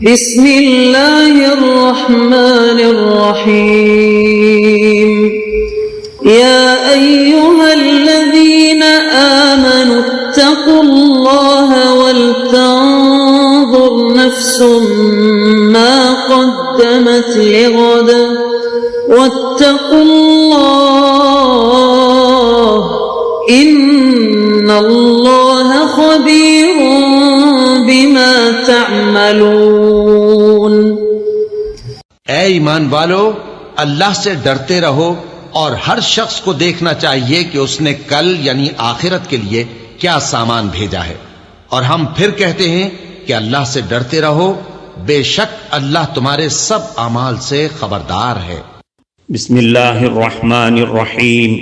بسم اللہ الرحمن الرحیم یا ایہا الذین آمنوا اتقوا اللہ ولتنظر نفس ما قدمت لغد واتقوا اللہ ان اللہ خبیر بما تعملون۔ اے ایمان والو، اللہ سے ڈرتے رہو اور ہر شخص کو دیکھنا چاہیے کہ اس نے کل یعنی آخرت کے لیے کیا سامان بھیجا ہے، اور ہم پھر کہتے ہیں کہ اللہ سے ڈرتے رہو، بے شک اللہ تمہارے سب اعمال سے خبردار ہے۔ بسم اللہ الرحمن الرحیم،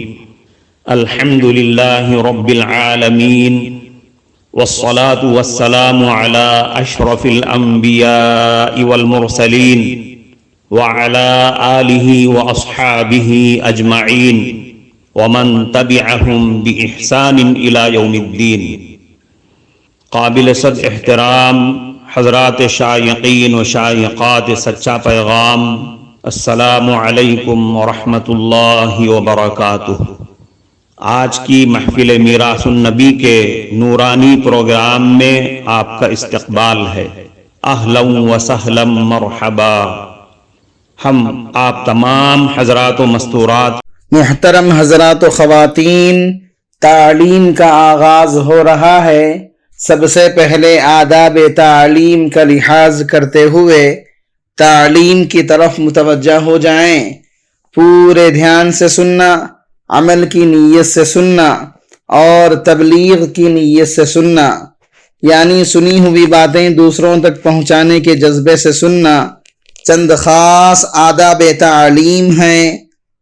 الحمد للہ رب العالمین، والصلاة والسلام على اشرف الانبیاء والمرسلین وعلى آلہ واصحابہ اجمعین ومن تبعہم بإحسان الى یوم الدین۔ قابل صد احترام حضرات شائقین و شائقات سچا پیغام، السلام علیکم ورحمۃ اللہ وبرکاتہ۔ آج کی محفل میراث النبی کے نورانی پروگرام میں آپ کا استقبال ہے۔ اہلا و سہلا مرحبا۔ ہم آپ تمام حضرات و مستورات، محترم حضرات و خواتین، تعلیم کا آغاز ہو رہا ہے۔ سب سے پہلے آداب تعلیم کا لحاظ کرتے ہوئے تعلیم کی طرف متوجہ ہو جائیں۔ پورے دھیان سے سننا، عمل کی نیت سے سننا اور تبلیغ کی نیت سے سننا، یعنی سنی ہوئی باتیں دوسروں تک پہنچانے کے جذبے سے سننا۔ چند خاص آداب تعلیم ہیں،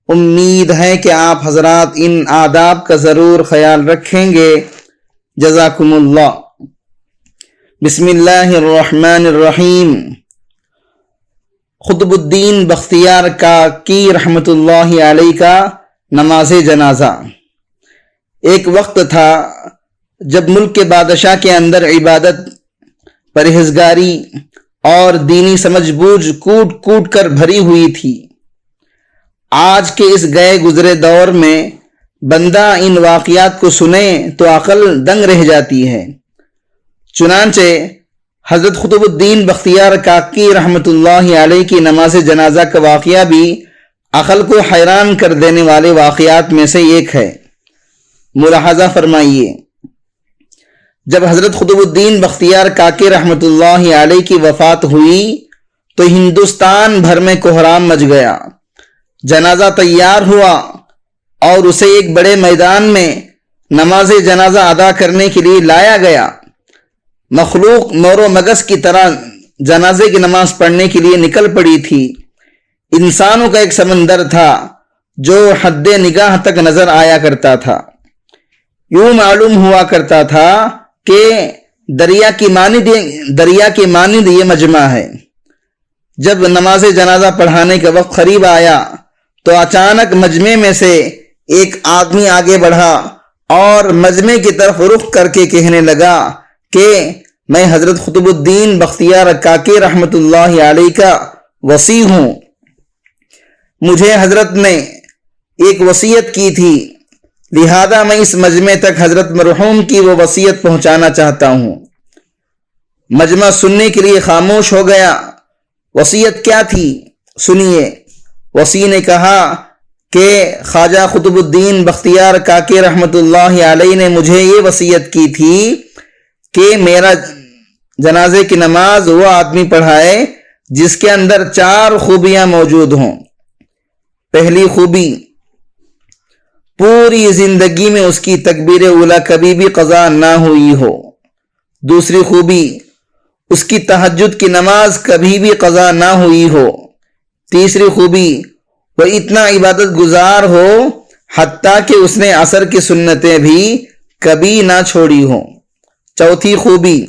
امید ہے کہ آپ حضرات ان آداب کا ضرور خیال رکھیں گے۔ جزاکم اللہ۔ بسم اللہ الرحمن الرحیم۔ قطب الدین بختیار کاکی رحمۃ اللہ علیہ کا نماز جنازہ۔ ایک وقت تھا جب ملک کے بادشاہ کے اندر عبادت، پرہیزگاری اور دینی سمجھ بوجھ کوٹ کوٹ کر بھری ہوئی تھی۔ آج کے اس گئے گزرے دور میں بندہ ان واقعات کو سنے تو عقل دنگ رہ جاتی ہے۔ چنانچہ حضرت قطب الدین بختیار کاکی رحمۃ اللہ علیہ کی نماز جنازہ کا واقعہ بھی عقل کو حیران کر دینے والے واقعات میں سے ایک ہے۔ ملاحظہ فرمائیے، جب حضرت قطب الدین بختیار کاکی رحمۃ اللہ علیہ کی وفات ہوئی تو ہندوستان بھر میں کوہرام مچ گیا۔ جنازہ تیار ہوا اور اسے ایک بڑے میدان میں نماز جنازہ ادا کرنے کے لیے لایا گیا۔ مخلوق مور و مگس کی طرح جنازے کی نماز پڑھنے کے لیے نکل پڑی تھی۔ انسانوں کا ایک سمندر تھا جو حد نگاہ تک نظر آیا کرتا تھا۔ یوں معلوم ہوا کرتا تھا کہ دریا کی مانند یہ مجمع ہے۔ جب نماز جنازہ پڑھانے کا وقت قریب آیا تو اچانک مجمع میں سے ایک آدمی آگے بڑھا اور مجمع کی طرف رخ کر کے کہنے لگا کہ میں حضرت قطب الدین بختیار کاکی رحمۃ اللہ علیہ کا وصی ہوں۔ مجھے حضرت نے ایک وصیت کی تھی، لہذا میں اس مجمع تک حضرت مرحوم کی وہ وصیت پہنچانا چاہتا ہوں۔ مجمع سننے کے لیے خاموش ہو گیا۔ وصیت کیا تھی؟ سنیے۔ وصی نے کہا کہ خواجہ قطب الدین بختیار کاکی رحمۃ اللہ علیہ نے مجھے یہ وصیت کی تھی کہ میرا جنازے کی نماز وہ آدمی پڑھائے جس کے اندر 4 خوبیاں موجود ہوں۔ پہلی خوبی، پوری زندگی میں اس کی تکبیر اولیٰ کبھی بھی قضا نہ ہوئی ہو۔ دوسری خوبی، اس کی تہجد کی نماز کبھی بھی قضا نہ ہوئی ہو۔ تیسری خوبی، وہ اتنا عبادت گزار ہو حتیٰ کہ اس نے عصر کی سنتیں بھی کبھی نہ چھوڑی ہوں۔ چوتھی خوبی،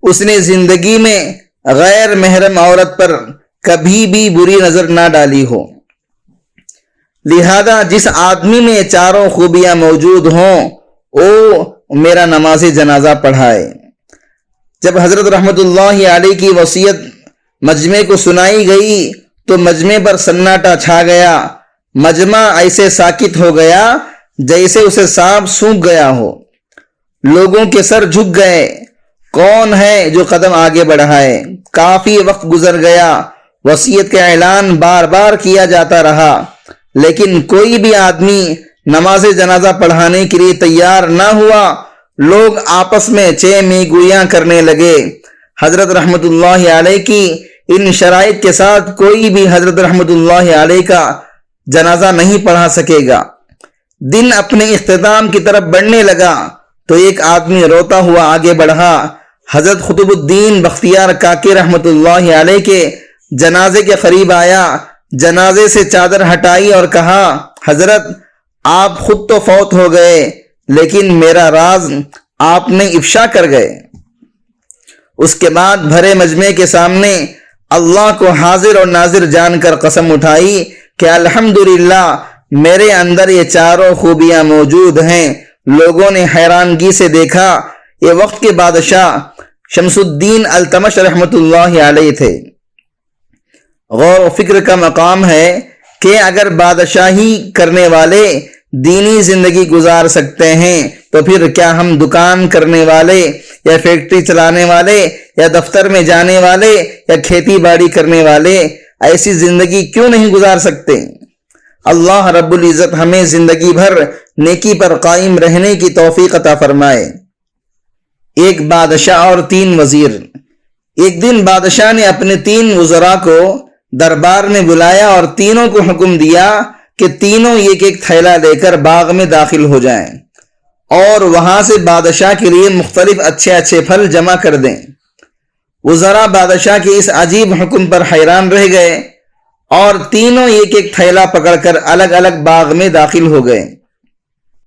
اس نے زندگی میں غیر محرم عورت پر کبھی بھی بری نظر نہ ڈالی ہو۔ لہذا جس آدمی میں 4 خوبیاں موجود ہوں وہ میرا نماز جنازہ پڑھائے۔ جب حضرت رحمت اللہ علیہ کی وصیت مجمع کو سنائی گئی تو مجمع پر سناٹا چھا گیا۔ مجمع ایسے ساکت ہو گیا جیسے اسے سانپ سونکھ گیا ہو۔ لوگوں کے سر جھک گئے، کون ہے جو قدم آگے بڑھائے؟ کافی وقت گزر گیا، وصیت کا اعلان بار بار کیا جاتا رہا، لیکن کوئی بھی آدمی نماز جنازہ پڑھانے کے لیے تیار نہ ہوا۔ لوگ آپس میں چے می گویاں کرنے لگے۔ حضرت رحمت اللہ علیہ کی ان شرائط کے ساتھ کوئی بھی حضرت رحمت اللہ علیہ کا جنازہ نہیں پڑھا سکے گا۔ دن اپنے اختتام کی طرف بڑھنے لگا تو ایک آدمی روتا ہوا آگے بڑھا، حضرت قطب الدین بختیار کاکی رحمت اللہ علیہ کے جنازے کے قریب آیا، جنازے سے چادر ہٹائی اور کہا، حضرت آپ خود تو فوت ہو گئے لیکن میرا راز آپ نے افشا کر گئے۔ اس کے بعد بھرے مجمع کے سامنے اللہ کو حاضر اور ناظر جان کر قسم اٹھائی کہ الحمدللہ میرے اندر یہ چاروں خوبیاں موجود ہیں۔ لوگوں نے حیرانگی سے دیکھا، یہ وقت کے بادشاہ شمس الدین التمش رحمت اللہ علیہ تھے۔ غور و فکر کا مقام ہے کہ اگر بادشاہی کرنے والے دینی زندگی گزار سکتے ہیں تو پھر کیا ہم دکان کرنے والے یا فیکٹری چلانے والے یا دفتر میں جانے والے یا کھیتی باڑی کرنے والے ایسی زندگی کیوں نہیں گزار سکتے؟ اللہ رب العزت ہمیں زندگی بھر نیکی پر قائم رہنے کی توفیق عطا فرمائے۔ ایک بادشاہ اور 3 وزیر۔ ایک دن بادشاہ نے اپنے 3 وزراء کو دربار میں بلایا اور تینوں کو حکم دیا کہ تینوں ایک ایک تھیلا لے کر باغ میں داخل ہو جائیں اور وہاں سے بادشاہ کے لیے مختلف اچھے اچھے پھل جمع کر دیں۔ وزراء بادشاہ کے اس عجیب حکم پر حیران رہ گئے اور تینوں ایک ایک تھیلا پکڑ کر الگ الگ باغ میں داخل ہو گئے۔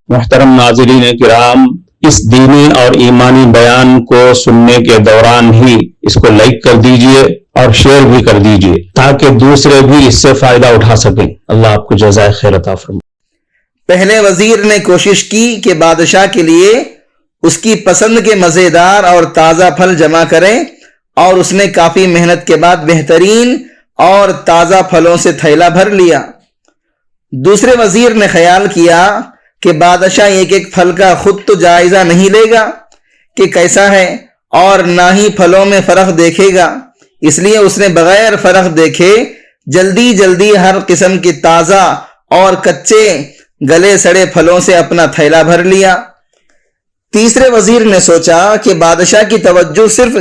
محترم ناظرین کرام، اس دینی اور ایمانی بیان کو سننے کے دوران ہی اس کو لائک کر دیجئے اور شیئر بھی کر دیجئے تاکہ دوسرے بھی اس سے فائدہ اٹھا سکیں۔ اللہ آپ کو جزائے خیر عطا فرمائے۔ پہلے وزیر نے کوشش کی کہ بادشاہ کے لیے اس کی پسند کے مزیدار اور تازہ پھل جمع کریں اور اس نے کافی محنت کے بعد بہترین اور تازہ پھلوں سے تھیلا بھر لیا۔ دوسرے وزیر نے خیال کیا کہ بادشاہ ایک ایک پھل کا خود تو جائزہ نہیں لے گا کہ کیسا ہے اور نہ ہی پھلوں میں فرق دیکھے گا، اس لیے اس نے بغیر فرق دیکھے جلدی جلدی ہر قسم کے تازہ اور کچے گلے سڑے پھلوں سے اپنا تھیلا بھر لیا۔ تیسرے وزیر نے سوچا کہ بادشاہ کی توجہ صرف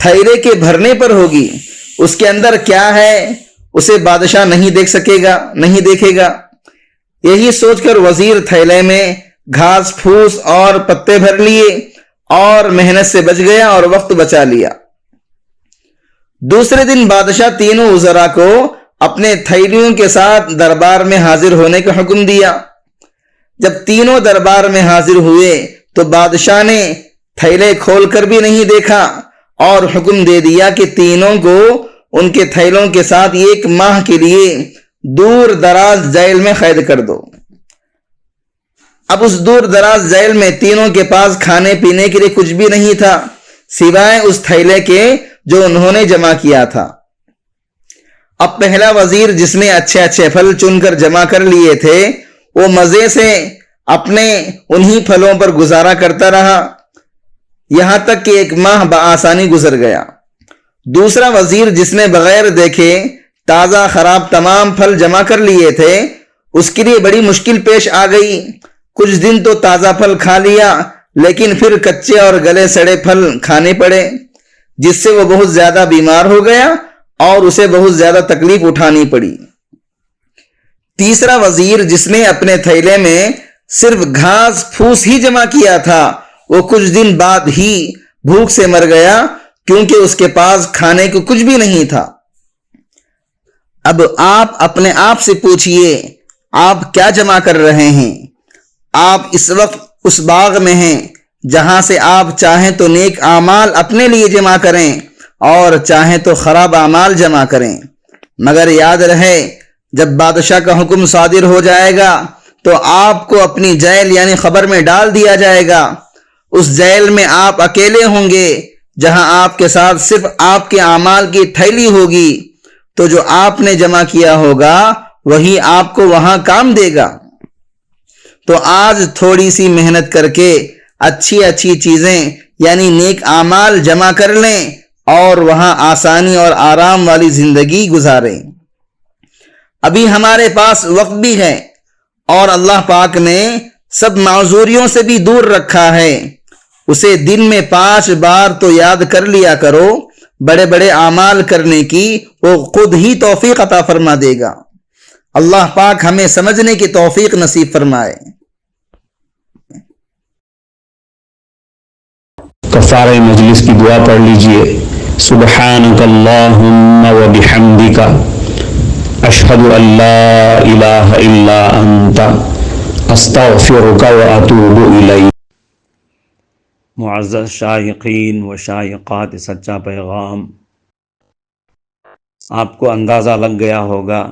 تھیلے کے بھرنے پر ہوگی، اس کے اندر کیا ہے اسے بادشاہ نہیں دیکھے گا۔ یہی سوچ کر وزیر تھیلے میں گھاس پھوس اور پتے بھر لیے اور محنت سے بچ گیا اور وقت بچا لیا۔ دوسرے دن بادشاہ تینوں وزراء کو اپنے تھیلیوں کے ساتھ دربار میں حاضر ہونے کا حکم دیا۔ جب تینوں دربار میں حاضر ہوئے تو بادشاہ نے تھیلے کھول کر بھی نہیں دیکھا اور حکم دے دیا کہ تینوں کو ان کے تھیلوں کے ساتھ 1 ماہ کے لیے دور دراز جیل میں قید کر دو۔ اب اس دور دراز جیل میں تینوں کے پاس کھانے پینے کے لیے کچھ بھی نہیں تھا سوائے اس تھیلے کے جو انہوں نے جمع کیا تھا۔ اب پہلا وزیر جس نے اچھے اچھے پھل چن کر جمع کر لیے تھے وہ مزے سے اپنے انہی پھلوں پر گزارا کرتا رہا یہاں تک کہ 1 ماہ بآسانی گزر گیا۔ دوسرا وزیر جس نے بغیر دیکھے تازہ خراب تمام پھل جمع کر لیے تھے اس کے لیے بڑی مشکل پیش آ گئی۔ کچھ دن تو تازہ پھل کھا لیا لیکن پھر کچے اور گلے سڑے پھل کھانے پڑے جس سے وہ بہت زیادہ بیمار ہو گیا اور اسے بہت زیادہ تکلیف اٹھانی پڑی۔ تیسرا وزیر جس نے اپنے تھیلے میں صرف گھاس پھوس ہی جمع کیا تھا وہ کچھ دن بعد ہی بھوک سے مر گیا کیونکہ اس کے پاس کھانے کو کچھ بھی نہیں تھا۔ اب آپ اپنے آپ سے پوچھئے آپ کیا جمع کر رہے ہیں؟ آپ اس وقت اس باغ میں ہیں جہاں سے آپ چاہیں تو نیک اعمال اپنے لیے جمع کریں اور چاہیں تو خراب اعمال جمع کریں، مگر یاد رہے جب بادشاہ کا حکم صادر ہو جائے گا تو آپ کو اپنی جیل یعنی قبر میں ڈال دیا جائے گا۔ اس جیل میں آپ اکیلے ہوں گے جہاں آپ کے ساتھ صرف آپ کے اعمال کی تھیلی ہوگی تو جو آپ نے جمع کیا ہوگا وہی آپ کو وہاں کام دے گا۔ تو آج تھوڑی سی محنت کر کے اچھی اچھی چیزیں یعنی نیک اعمال جمع کر لیں اور وہاں آسانی اور آرام والی زندگی گزاریں۔ ابھی ہمارے پاس وقت بھی ہے اور اللہ پاک نے سب معذوریوں سے بھی دور رکھا ہے۔ اسے دن میں 5 بار تو یاد کر لیا کرو، بڑے بڑے اعمال کرنے کی وہ خود ہی توفیق عطا فرما دے گا۔ اللہ پاک ہمیں سمجھنے کی توفیق نصیب فرمائے۔ کفارہ مجلس کی دعا پڑھ لیجئے۔ سبحانک اللہم و بحمدک اشہد ان لا الہ الا انت استغفرک و اتوب الیک۔ معزز شائقین و شائقات سچا پیغام، آپ کو اندازہ لگ گیا ہوگا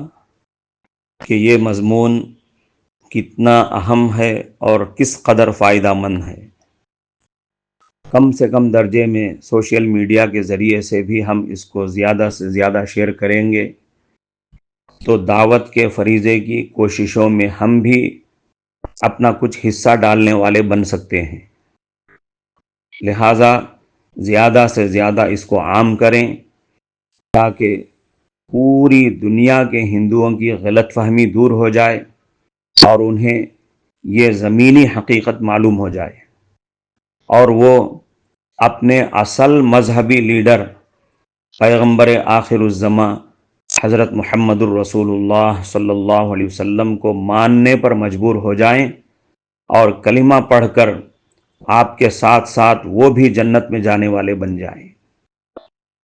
کہ یہ مضمون کتنا اہم ہے اور کس قدر فائدہ مند ہے۔ کم سے کم درجے میں سوشل میڈیا کے ذریعے سے بھی ہم اس کو زیادہ سے زیادہ شیئر کریں گے تو دعوت کے فریضے کی کوششوں میں ہم بھی اپنا کچھ حصہ ڈالنے والے بن سکتے ہیں۔ لہٰذا زیادہ سے زیادہ اس کو عام کریں تاکہ پوری دنیا کے ہندوؤں کی غلط فہمی دور ہو جائے اور انہیں یہ زمینی حقیقت معلوم ہو جائے اور وہ اپنے اصل مذہبی لیڈر پیغمبر آخر الزماں حضرت محمد الرسول اللہ صلی اللہ علیہ وسلم کو ماننے پر مجبور ہو جائیں اور کلمہ پڑھ کر آپ کے ساتھ ساتھ وہ بھی جنت میں جانے والے بن جائیں۔